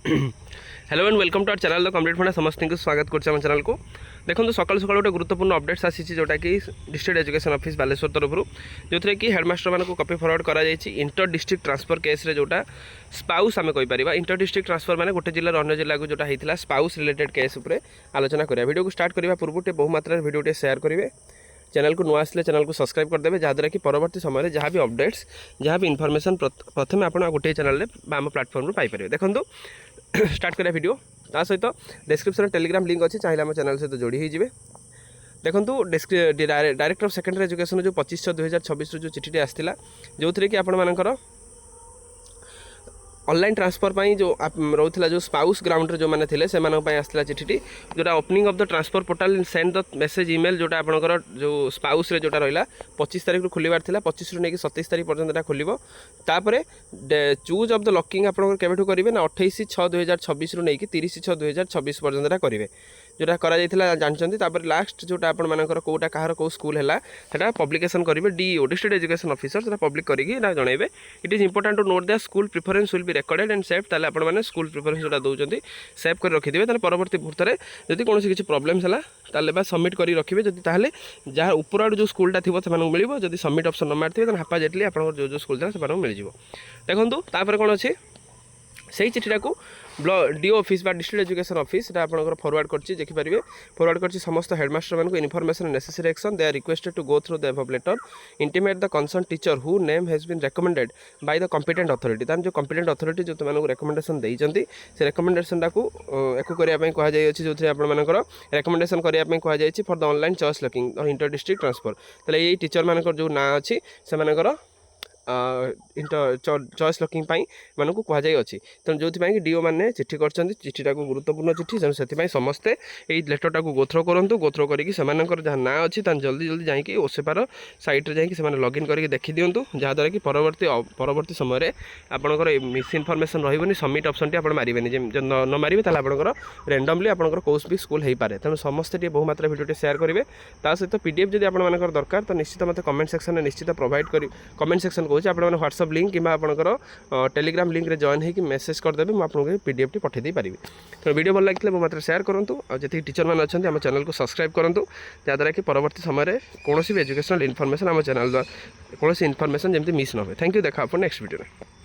Hello and welcome to our channel the complete funda समस्त को स्वागत कर चैनल को देखो सकाल सकाल गोटे गुरुत्वपूर्ण अपडेट्स आसी जोटा कि डिस्ट्रिक्ट एजुकेशन ऑफिस बालेश्वर तरफ जो थे कि हेडमास्टर मान कॉपी फरवर्ड कर इंटर डिस्ट्रिक्ट ट्रांसफर केस रे जोटा स्पाउस आम कहीपर इंटर डिस्ट्रिक्ट ट्रांसफर मैंने गोटे जिला अन्य जिला को जोटा होता स्पाउस रिलेटेड केस उपर आलोचना करा वीडियो को स्टार्ट करने पूर्व बहुमात्रा वीडियो शेयर करेंगे चैनल को नुआ आसले चैनल को सब्सक्राइब करदे जहाँद्वारा कि परवर्ती समय जहाँ भी अपडेट्स जहाँ भी इनफॉरमेशन प्रथम आप गोटे चैनल आम प्लाटफर्म पाइपर देखो स्टार्ट करा वीडियो ता सहित डिस्क्रिप्शन टेलीग्राम लिंक अच्छी चाहिए आम चैनल सहित जोड़ी होइजिबे देखो डायरेक्टर ऑफ सेकेंडरी एजुकेशन जो 25/6/2026 जो चिठी आसाला जो थी कि आपण मानकर ऑनलाइन ट्रांसफर पाई जो रोला जो स्पाउस ग्राउंड जो मैंने थे से आसाला चिठी जोटा opening of the transfer portal send the message email जोटा आपंकर जो स्पाउस रे जोटा रहा 25 तारीख रू खोलिबार थिला 25 रू नेकी 27 तारीख पर्यंत खोलिबो तापरे चूज ऑफ द लॉकिंग आपन केबेठू करिवे ना 28/6/2026 रू नेकी 30/6/2026 पर्यंत करिवे जोटा करा जायतिला जानचंती तापरे लास्ट जोटा आपन मानकर कोटा कहार को स्कूल हैला सेटा पब्लिकेशन करिवे डीईओ डिस्ट्रिक्ट एजुकेशन ऑफिसर सेटा पब्लिक करिकि ना जणाइबे it is important to note the school preference will be recorded and save ताले आपण माने स्कूल प्रिफरेंस जोटा दउचंती सेव कर रखि दिबे ताले परवर्ती मुहूर्त रे जदि कोनोसी किछि प्रॉब्लम्स हैला ताले बा सबमिट करि रखिबे जदि ताले जहाँ ऊपर आड़ जो स्कूलटा थिबो से मानू मिलिबो जदि सबमिट ऑप्शन न मारथिबे तन हापा जेटली आपण जो जो स्कूल था से मानू मिल जिवो देखंतु तापर कोन अछि सही चिठीटा को डीओ ऑफिस बा डिस्ट्रिक्ट एजुकेशन ऑफिस आपंकर फॉरवर्ड करछि देखि परिबे फॉरवर्ड करछि समस्त हेडमास्टर मान को information necessary action they are requested to go through the above letter intimate the concern teacher who name has been recommended by the competent authority तान जो कॉम्पिटेंट अथॉरिटी जो तुम रेकमेंडेशन देइचंती से रेकमेंडेशन को एको करिया पई कहा जाय अछि जो थे आपण मानकर रेकमेंडेशन करिया पई कहा जाय अछि for the online choice locking inter district transfer तले ये टीचर मानकर जो ना अछि से मानकर चॉइस लॉकिंग मानक कहुई अच्छी तेणु जो कि डीओ मैंने चिठी कर चिठीटा को गुरुत्वपूर्ण चिठी तेणु से समस्ते ये लेटरटा को गोथ्रो करूँ गोथ्रो करके जहाँ ना अच्छी जल्दी जल्दी जाकि ओसेपार साइट्रे जाकि लॉगिन करके देखी दिंतु जहाँद्वारा कि परवर्ती समय आपंकर मिस इनफॉरमेशन रही सबमिट ऑप्शन टी आप मारे न मारे आपंकर रेंडमली आपंकर कौश भी स्कूल हो पाए तेणु समस्ते बहुमात्रा वीडियो शेयर करेंगे ता सहित पीडीएफ जब आप दरकार तो निश्चित मत कमेंट सेक्शन में निश्चित प्रोवाइड कर कमेंट सेक्शन कौन आप व्हाट्सअप लिंक कि आपंकर टेलीग्राम लिंक रे जॉइन होकर मेसेज करदेवे मुझे पीडीएफ टी पठे पारि तो वीडियो भल लगे बहुत मात्रा शेयर करूँ और जी टीचर मैंने अच्छा आम चैनल को सब्सक्राइब करूँ जहाँद्वारा कि परवर्ती समय कौन भी एजुकेशनल इनफॉरमेशन आम चैनल द्वारा कौन इनफॉरमेशन जमी मिस न हो थैंक यू देखा आप नेक्स्ट वीडियो।